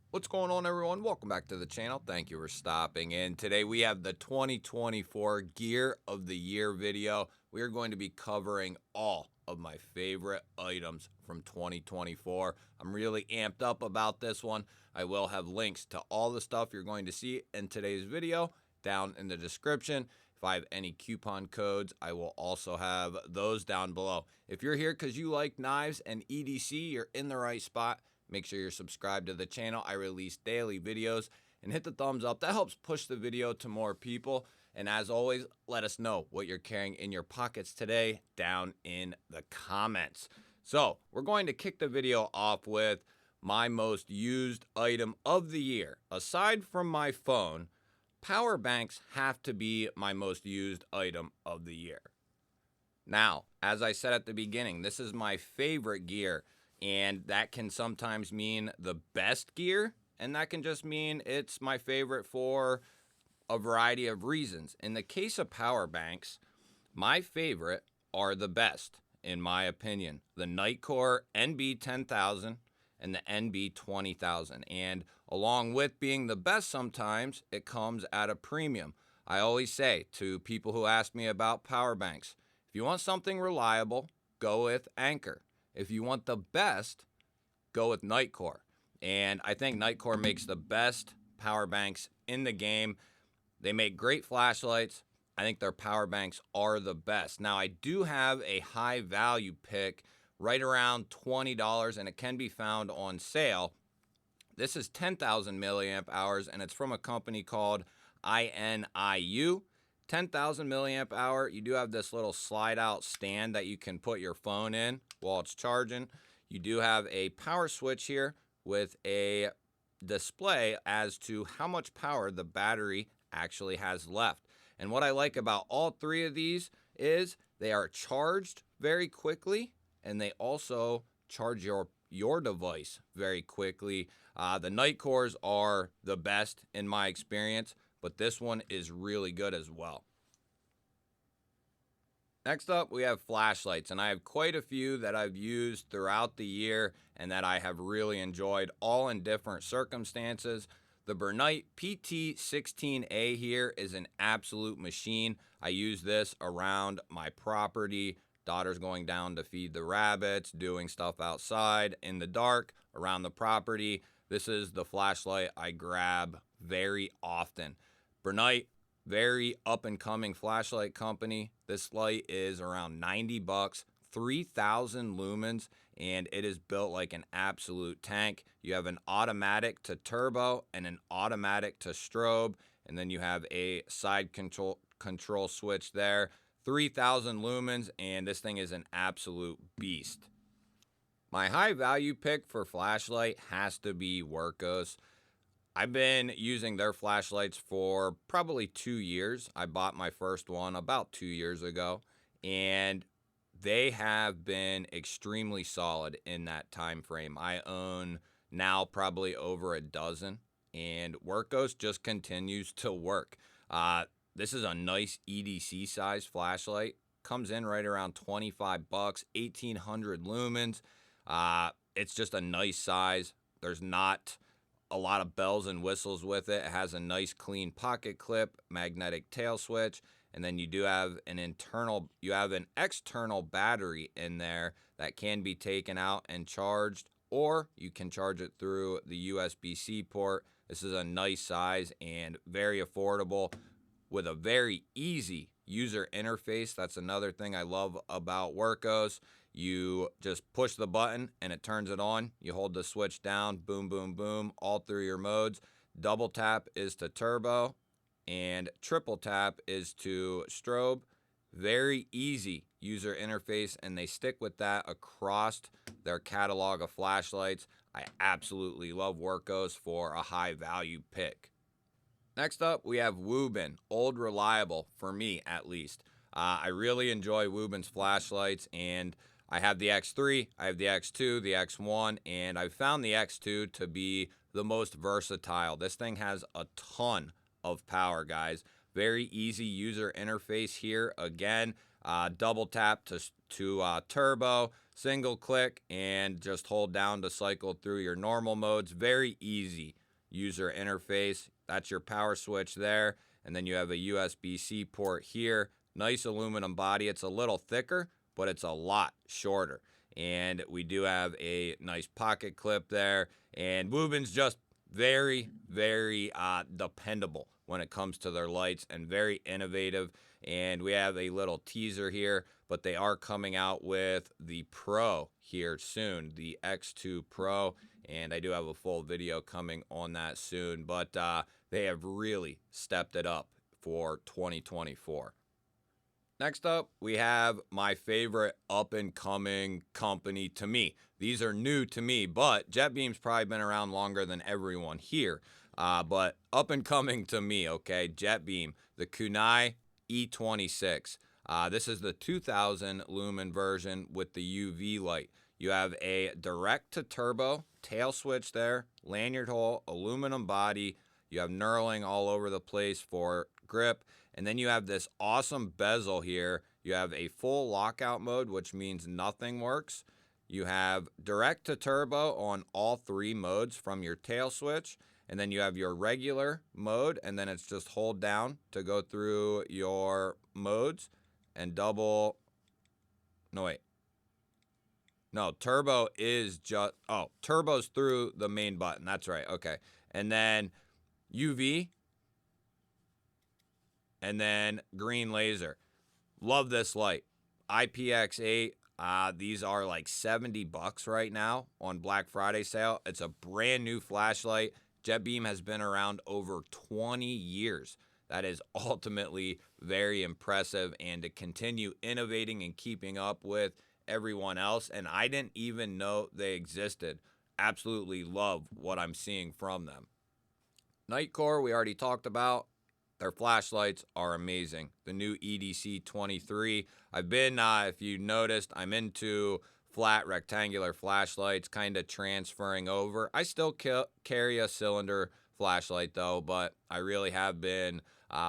What's going on, everyone? Welcome back to the channel. Thank you for stopping in. Today we have the 2024 Gear of the Year video. We are going to be covering all of my favorite items from 2024. I'm really amped up about this one. I will have links to all the stuff you're going to see in today's video down in the description. If I have any coupon codes, I will also have those down below. If you're here because you like knives and EDC, you're in the right spot. Make sure you're subscribed to the channel. I release daily videos, and hit the thumbs up. That helps push the video to more people. And as always, let us know what you're carrying in your pockets today down in the comments. So we're going to kick the video off with my most used item of the year. Aside from my phone, power banks have to be my most used item of the year. Now, as I said at the beginning, this is my favorite gear. And that can sometimes mean the best gear, and that can just mean it's my favorite for a variety of reasons. In the case of power banks, my favorite are the best, in my opinion. The Nitecore NB10000 and the NB20000. And along with being the best sometimes, it comes at a premium. I always say to people who ask me about power banks, if you want something reliable, go with Anker. If you want the best, go with Nitecore. And I think Nitecore makes the best power banks in the game. They make great flashlights. I think their power banks are the best. Now, I do have a high value pick right around $20, and it can be found on sale. This is 10,000 milliamp hours, and it's from a company called INIU. 10,000 milliamp hour. You do have this little slide out stand that you can put your phone in while it's charging. You do have a power switch here with a display as to how much power the battery actually has left. And what I like about all three of these is they are charged very quickly, and they also charge your device very quickly. The Nitecores are the best in my experience, but this one is really good as well. Next up, we have flashlights, and I have quite a few that I've used throughout the year and that I have really enjoyed, all in different circumstances. The Bernite PT16A here is an absolute machine. I use this around my property. Daughter's going down to feed the rabbits, doing stuff outside in the dark around the property. This is the flashlight I grab very often. Bernite, very up and coming flashlight company. This light is around 90 bucks, 3,000 lumens, and it is built like an absolute tank. You have an automatic to turbo and an automatic to strobe, and then you have a side control switch there. 3,000 lumens, and this thing is an absolute beast. My high value pick for flashlight has to be Workos. I've been using their flashlights for probably 2 years. I bought my first one about 2 years ago, and they have been extremely solid in that time frame. I own now probably over a dozen, and Workos just continues to work. This is a nice EDC size flashlight. Comes in right around 25 bucks, 1,800 lumens. It's just a nice size. There's not a lot of bells and whistles with it. It has a nice clean pocket clip, magnetic tail switch, and then you do have an external battery in there that can be taken out and charged, or you can charge it through the USB-C port. This is a nice size and very affordable with a very easy user interface. That's another thing I love about Workos. You just push the button and it turns it on. You hold the switch down, boom, boom, boom, all through your modes. Double tap is to turbo, and triple tap is to strobe. Very easy user interface, and they stick with that across their catalog of flashlights. I absolutely love Workos for a high value pick. Next up, we have Woobin, old reliable, for me at least. I really enjoy Woobin's flashlights, and I have the X3, I have the X2, the X1, and I've found the X2 to be the most versatile. This thing has a ton of power, guys. Very easy user interface here. Again, double tap to turbo, single click, and just hold down to cycle through your normal modes. Very easy user interface. That's your power switch there. And then you have a USB-C port here. Nice aluminum body. It's a little thicker, but it's a lot shorter. And we do have a nice pocket clip there. And Woobin's just very, very dependable when it comes to their lights and very innovative. And we have a little teaser here, but they are coming out with the Pro here soon, the X2 Pro. And I do have a full video coming on that soon, but they have really stepped it up for 2024. Next up, we have my favorite up-and-coming company to me. These are new to me, but JetBeam's probably been around longer than everyone here. But up-and-coming to me, okay, JetBeam, the Kunai E26. This is the 2000 lumen version with the UV light. You have a direct-to-turbo tail switch there, lanyard hole, aluminum body. You have knurling all over the place for grip. And then you have this awesome bezel here. You have a full lockout mode, which means nothing works. You have direct to turbo on all three modes from your tail switch. And then you have your regular mode, and then it's just hold down to go through your modes and double. No, wait. No, turbo is just, turbo's through the main button. That's right. Okay. And then UV. And then green laser. Love this light. IPX8. These are like $70 right now on Black Friday sale. It's a brand new flashlight. JetBeam has been around over 20 years. That is ultimately very impressive, and to continue innovating and keeping up with everyone else. And I didn't even know they existed. Absolutely love what I'm seeing from them. Nightcore, we already talked about. Their flashlights are amazing. The new EDC 23. I've been, if you noticed, I'm into flat rectangular flashlights, kind of transferring over. I still carry a cylinder flashlight though, but I really have been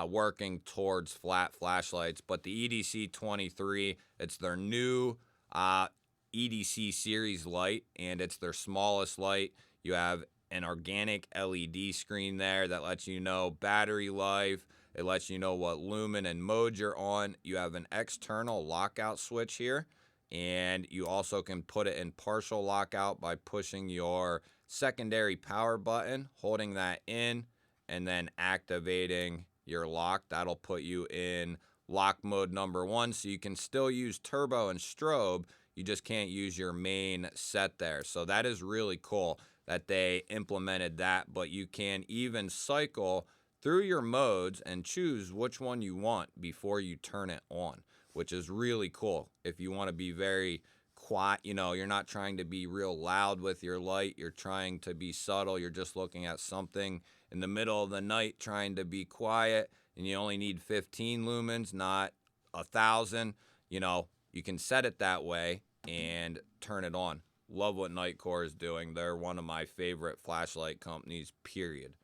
working towards flat flashlights. But the EDC 23, it's their new EDC series light, and it's their smallest light. You have an organic LED screen there that lets you know battery life. It lets you know what lumen and mode you're on. You have an external lockout switch here, and you also can put it in partial lockout by pushing your secondary power button, holding that in, and then activating your lock. That'll put you in lock mode number 1, so you can still use turbo and strobe. You just can't use your main set there. So that is really cool that they implemented that, but you can even cycle through your modes and choose which one you want before you turn it on, which is really cool. If you want to be very quiet, you're not trying to be real loud with your light, you're trying to be subtle, you're just looking at something in the middle of the night trying to be quiet, and you only need 15 lumens, not 1,000, you can set it that way and turn it on. Love what Nightcore is doing. They're one of my favorite flashlight companies, period.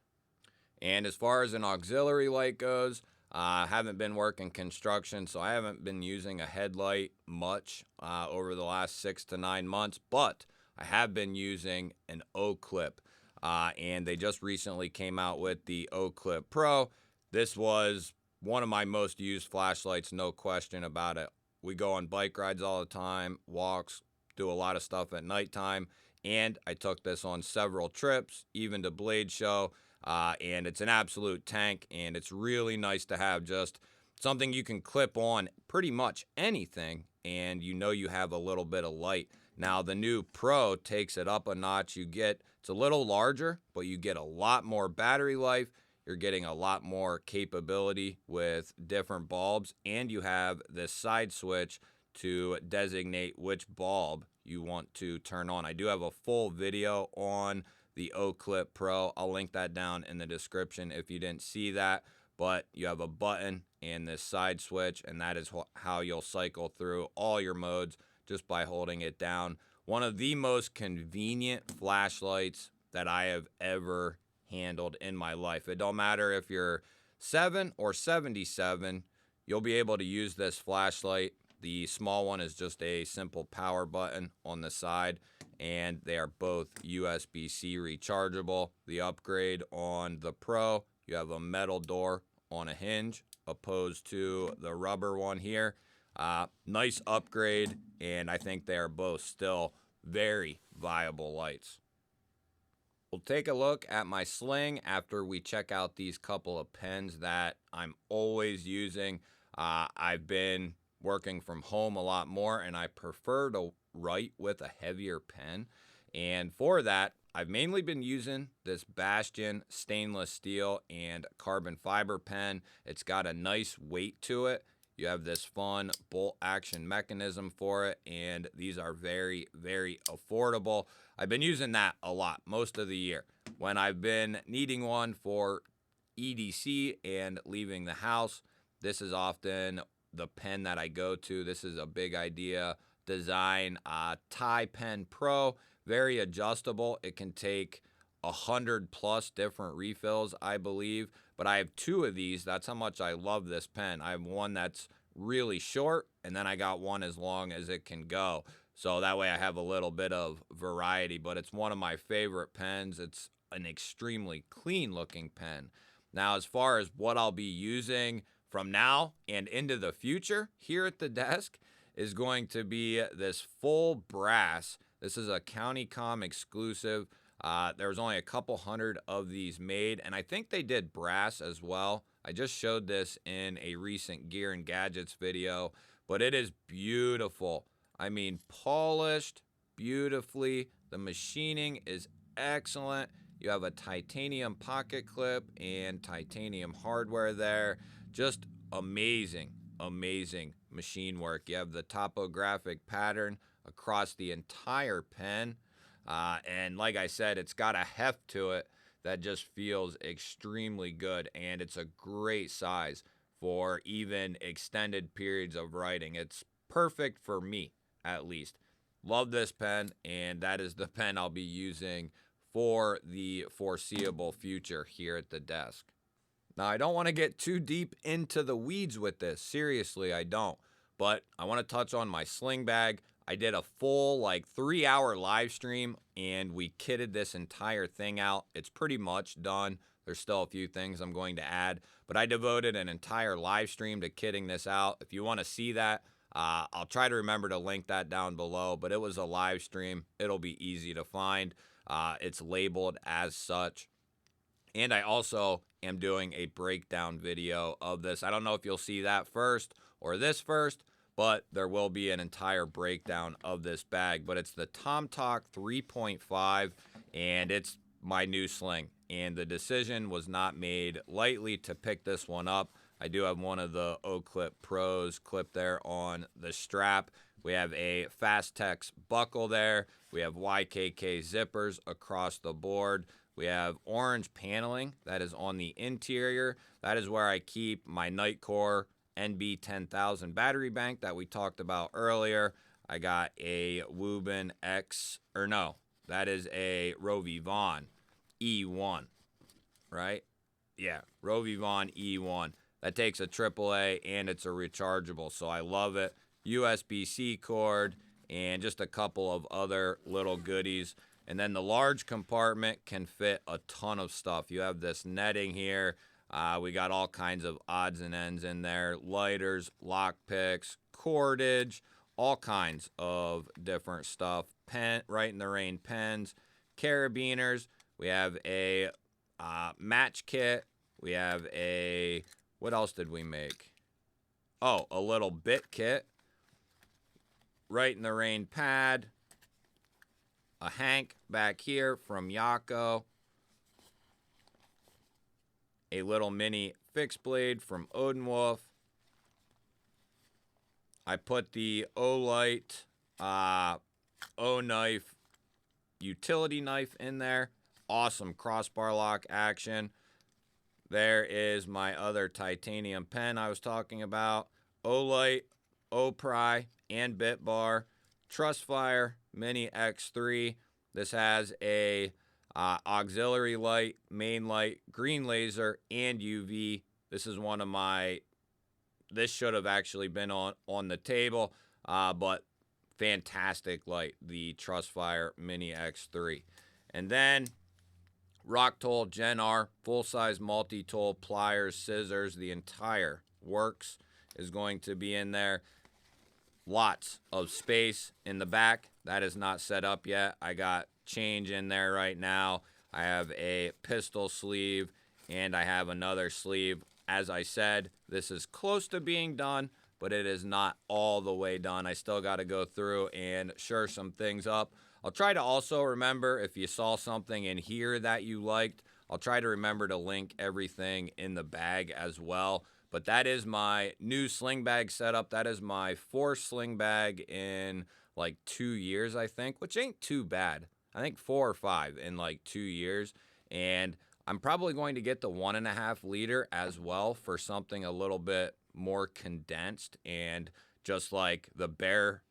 And as far as an auxiliary light goes, I haven't been working construction, so I haven't been using a headlight much over the last 6 to 9 months, but I have been using an O-Clip, and they just recently came out with the O-Clip Pro. This was one of my most used flashlights, no question about it. We go on bike rides all the time, walks, do a lot of stuff at nighttime, and I took this on several trips, even to Blade Show, and it's an absolute tank, and it's really nice to have just something you can clip on pretty much anything, and you have a little bit of light. Now, the new Pro takes it up a notch. It's a little larger, but you get a lot more battery life. You're getting a lot more capability with different bulbs, and you have this side switch to designate which bulb you want to turn on. I do have a full video on the O-Clip Pro. I'll link that down in the description if you didn't see that. But you have a button and this side switch, and that is how you'll cycle through all your modes just by holding it down. One of the most convenient flashlights that I have ever handled in my life. It don't matter if you're 7 or 77, you'll be able to use this flashlight. The small one is just a simple power button on the side, and they are both USB-C rechargeable. The upgrade on the Pro, you have a metal door on a hinge opposed to the rubber one here. Nice upgrade, and I think they are both still very viable lights. We'll take a look at my sling after we check out these couple of pens that I'm always using. I've been working from home a lot more, and I prefer to write with a heavier pen. And for that, I've mainly been using this Bastion stainless steel and carbon fiber pen. It's got a nice weight to it. You have this fun bolt action mechanism for it, and these are very, very affordable. I've been using that a lot most of the year. When I've been needing one for EDC and leaving the house, this is often the pen that I go to. This is a Big Idea design tie pen Pro, very adjustable. It can take 100+ different refills, I believe, but I have 2 of these. That's how much I love this pen. I have one that's really short, and then I got one as long as it can go. So that way I have a little bit of variety, but it's one of my favorite pens. It's an extremely clean looking pen. Now, as far as what I'll be using from now and into the future here at the desk is going to be this full brass. This is a CountyCom exclusive. There's only a couple hundred of these made, and I think they did brass as well. I just showed this in a recent Gear and Gadgets video, but it is beautiful. I mean, polished beautifully. The machining is excellent. You have a titanium pocket clip and titanium hardware there. Just amazing, amazing machine work. You have the topographic pattern across the entire pen. And like I said, it's got a heft to it that just feels extremely good, and it's a great size for even extended periods of writing. It's perfect for me, at least. Love this pen, and that is the pen I'll be using for the foreseeable future here at the desk. Now, I don't want to get too deep into the weeds with this. Seriously, I don't. But I want to touch on my sling bag. I did a full 3-hour live stream, and we kitted this entire thing out. It's pretty much done. There's still a few things I'm going to add, but I devoted an entire live stream to kitting this out. If you want to see that, I'll try to remember to link that down below, but it was a live stream. It'll be easy to find. It's labeled as such. And I also am doing a breakdown video of this. I don't know if you'll see that first or this first, but there will be an entire breakdown of this bag. But it's the TomTalk 3.5, and it's my new sling. And the decision was not made lightly to pick this one up. I do have one of the O-Clip Pros clipped there on the strap. We have a Fastex buckle there. We have YKK zippers across the board. We have orange paneling that is on the interior. That is where I keep my Nightcore NB10000 battery bank that we talked about earlier. I got a Wubin that is a Rovivon E1, right? Yeah, Rovivon E1. That takes a AAA and it's a rechargeable, so I love it. USB-C cord and just a couple of other little goodies. And then the large compartment can fit a ton of stuff. You have this netting here. We got all kinds of odds and ends in there. Lighters, lock picks, cordage, all kinds of different stuff. Pen, Right in the Rain pens, carabiners. We have a match kit. We have a, what else did we make? Oh, a little bit kit. Right in the Rain pad. A Hank back here from Yako. A little mini fixed blade from Odenwolf. I put the Olight O-Knife utility knife in there. Awesome crossbar lock action. There is my other titanium pen I was talking about. Olight, O-Pry, and Bit Bar. Trustfire Mini X3. This has a auxiliary light, main light, green laser, and UV. This is one of my this should have actually been on the table, but fantastic light, the Trustfire Mini X3. And then Rock Tool Gen R, full-size multi-tool, pliers, scissors, the entire works is going to be in there. Lots of space in the back. That is not set up yet. I got change in there right now. I have a pistol sleeve, and I have another sleeve. As I said, this is close to being done, but it is not all the way done. I still got to go through and sure some things up. I'll try to also remember, if you saw something in here that you liked, I'll try to remember to link everything in the bag as well. But that is my new sling bag setup. That is my 4th sling bag in like 2 years, I think, which ain't too bad. I think 4 or 5 in like 2 years. And I'm probably going to get the 1.5 liter as well for something a little bit more condensed and just like the bare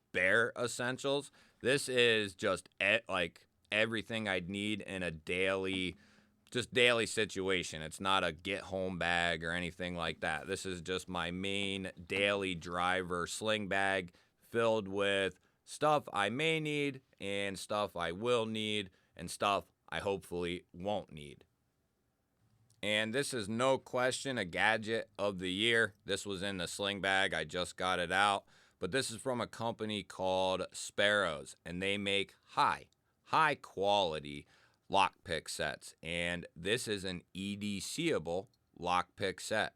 essentials. This is just like everything I'd need in a daily situation. It's not a get home bag or anything like that. This is just my main daily driver sling bag filled with stuff I may need and stuff I will need and stuff I hopefully won't need. And this is no question a gadget of the year. This was in the sling bag. I just got it out. But this is from a company called Ferro's, and they make high quality lockpick sets. And this is an EDC-able lockpick set.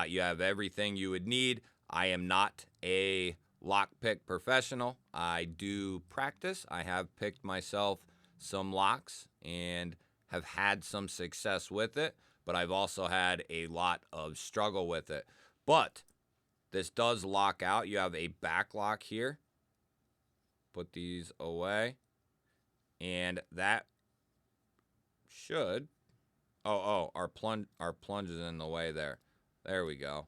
You have everything you would need. I am not a lockpick professional. I do practice. I have picked myself some locks and have had some success with it, but I've also had a lot of struggle with it. But this does lock out. You have a back lock here. Put these away. And that should... our plunge is in the way there. There we go.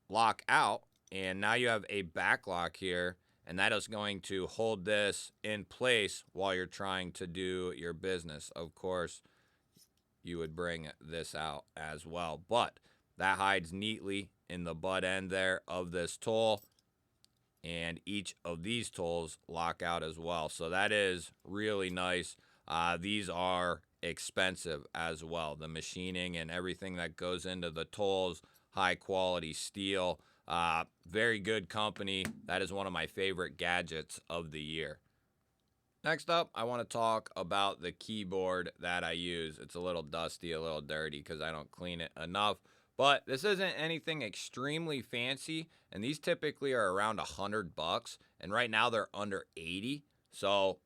Lock out. And now you have a back lock here. And that is going to hold this in place while you're trying to do your business. Of course, you would bring this out as well. But that hides neatly in the butt end there of this tool. And each of these tools lock out as well. So that is really nice. These are expensive as well. The machining and everything that goes into the tools, high quality steel. Very good company. That is one of my favorite gadgets of the year. Next up, I want to talk about the keyboard that I use. It's a little dusty, a little dirty because I don't clean it enough. But this isn't anything extremely fancy, and these typically are around $100, and right now they're under 80. So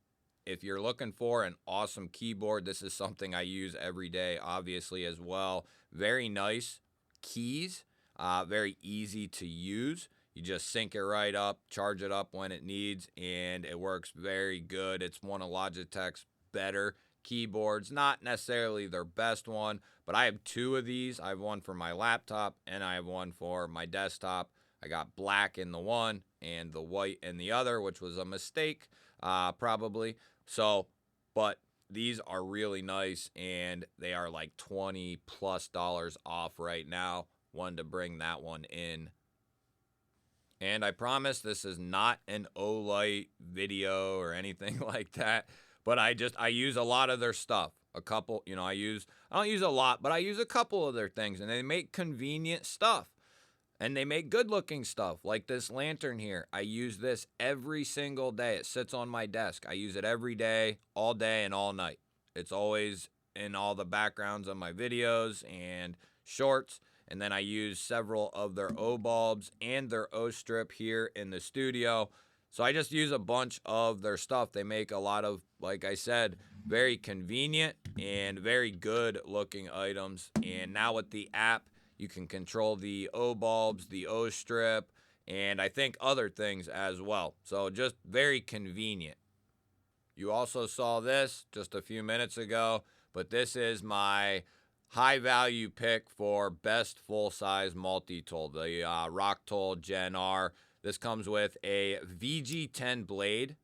if you're looking for an awesome keyboard, this is something I use every day, obviously, as well. Very nice keys, very easy to use. You just sync it right up, charge it up when it needs, and it works very good. It's one of Logitech's better keyboards. Not necessarily their best one, but I have 2 of these. I have one for my laptop, and I have one for my desktop. I got black in the one and the white in the other, which was a mistake, probably. So, but these are really nice, and they are like $20+ off right now. Wanted to bring that one in. And I promise this is not an Olight video or anything like that, but I use a lot of their stuff. A couple, I don't use a lot, but I use a couple of their things, and they make convenient stuff. And they make good looking stuff like this lantern here. I use this every single day. It sits on my desk. I use it every day and all night. It's always in all the backgrounds of my videos and shorts. And then I use several of their O bulbs and their O strip here in the studio. So I just use a bunch of their stuff. They make a lot of, like I said, very convenient and very good looking items. And now with the app, you can control the O bulbs, the O strip, and I think other things as well. So just very convenient. You also saw this just a few minutes ago, but this is my high value pick for best full-size multi-tool, the Rock Tool Gen R. This comes with a VG10 blade,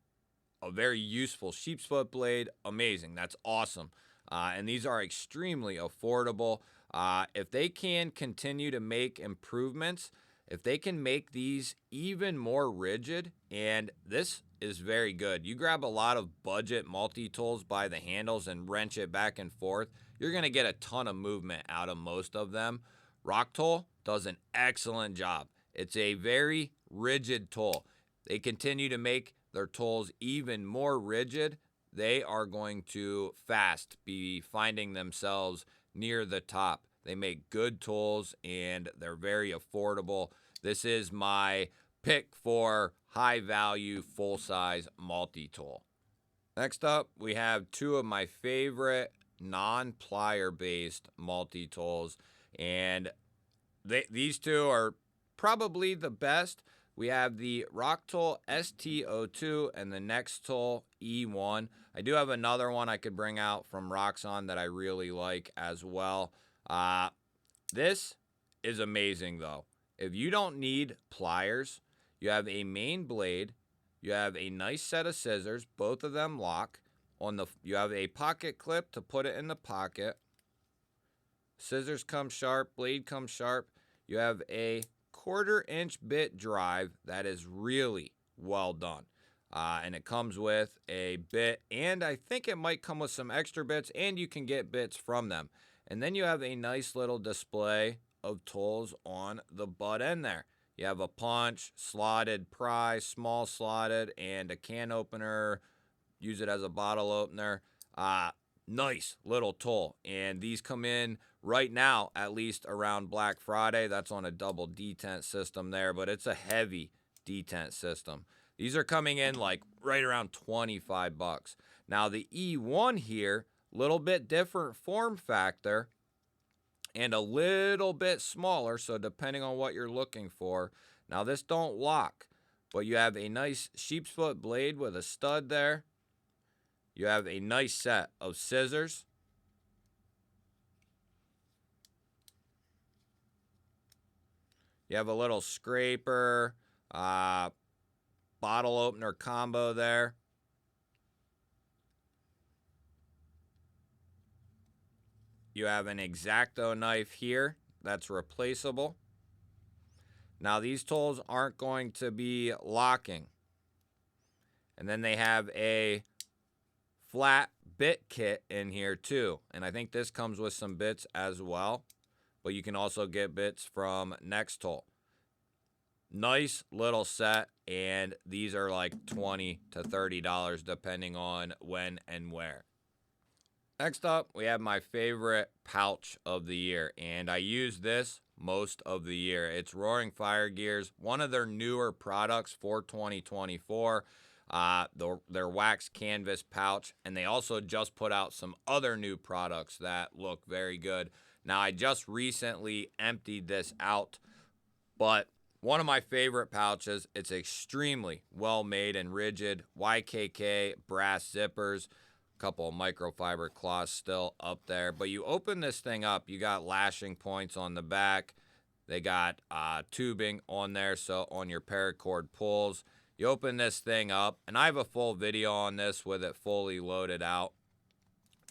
a very useful sheep's foot blade. Amazing. That's awesome. And these are extremely affordable. If they can continue to make improvements, if they can make these even more rigid, and this is very good. You grab a lot of budget multi-tools by the handles and wrench it back and forth, you're going to get a ton of movement out of most of them. Rock tool does an excellent job. It's a very rigid tool. They continue to make their tools even more rigid. They are going to fast be finding themselves near the top. They make good tools and they're very affordable. This is my pick for high value, full size multi-tool. Next up, we have two of my favorite non-plier based multi-tools, and these two are probably the best. We have the Rock Tool ST02 and the Next Tool E1. I do have another one I could bring out from Roxxon that I really like as well. This is amazing though. If you don't need pliers, you have a main blade, you have a nice set of scissors, both of them lock. You have a pocket clip to put it in the pocket. Scissors come sharp, blade comes sharp. You have a 1/4 inch bit drive that is really well done. And it comes with a bit, and I think it might come with some extra bits, and you can get bits from them. And then you have a nice little display of tools on the butt end there. You have a punch, slotted pry, small slotted, and a can opener. Use it as a bottle opener. Nice little tool. And these come in right now, at least around Black Friday. That's on a double detent system there, but it's a heavy detent system. These are coming in like right around 25 bucks. Now the E1 here, little bit different form factor and a little bit smaller, so depending on what you're looking for. Now this don't lock, but you have a nice sheep's foot blade with a stud there. You have a nice set of scissors. You have a little scraper, bottle opener combo there. You have an X-Acto knife here that's replaceable. Now these tools aren't going to be locking. And then they have a flat bit kit in here too. And I think this comes with some bits as well. But you can also get bits from Next Tool. Nice little set, and these are like $20 to $30 depending on when and where. Next up, we have my favorite pouch of the year, and I use this most of the year. It's Roaring Fire Gear's, one of their newer products for 2024. Their wax canvas pouch, and they also just put out some other new products that look very good. Now, I just recently emptied this out, but one of my favorite pouches. It's extremely well made and rigid. YKK brass zippers. Couple of microfiber cloths still up there, but you open this thing up, you got lashing points on the back. They got tubing on there, so on your paracord pulls. You open this thing up, and I have a full video on this with it fully loaded out.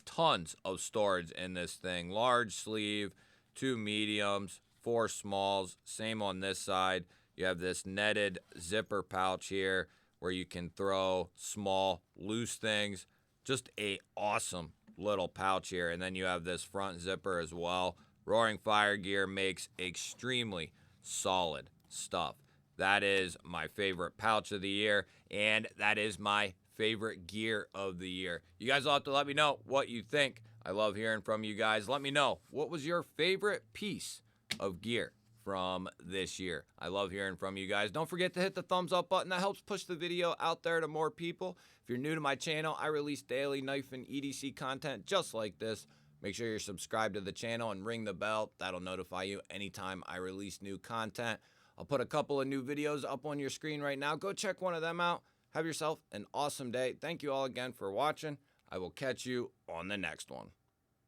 Tons of storage in this thing. Large sleeve, 2 mediums, 4 smalls. Same on this side. You have this netted zipper pouch here where you can throw small, loose things. Just a awesome little pouch here. And then you have this front zipper as well. Roaring Fire Gear makes extremely solid stuff. That is my favorite pouch of the year, and that is my favorite gear of the year. You guys will have to let me know what you think. I love hearing from you guys. Let me know, what was your favorite piece of gear from this year? I love hearing from you guys. Don't forget to hit the thumbs up button. That helps push the video out there to more people. If you're new to my channel, I release daily knife and EDC content just like this. Make sure you're subscribed to the channel and ring the bell. That'll notify you anytime I release new content. I'll put a couple of new videos up on your screen right now. Go check one of them out. Have yourself an awesome day. Thank you all again for watching. I will catch you on the next one.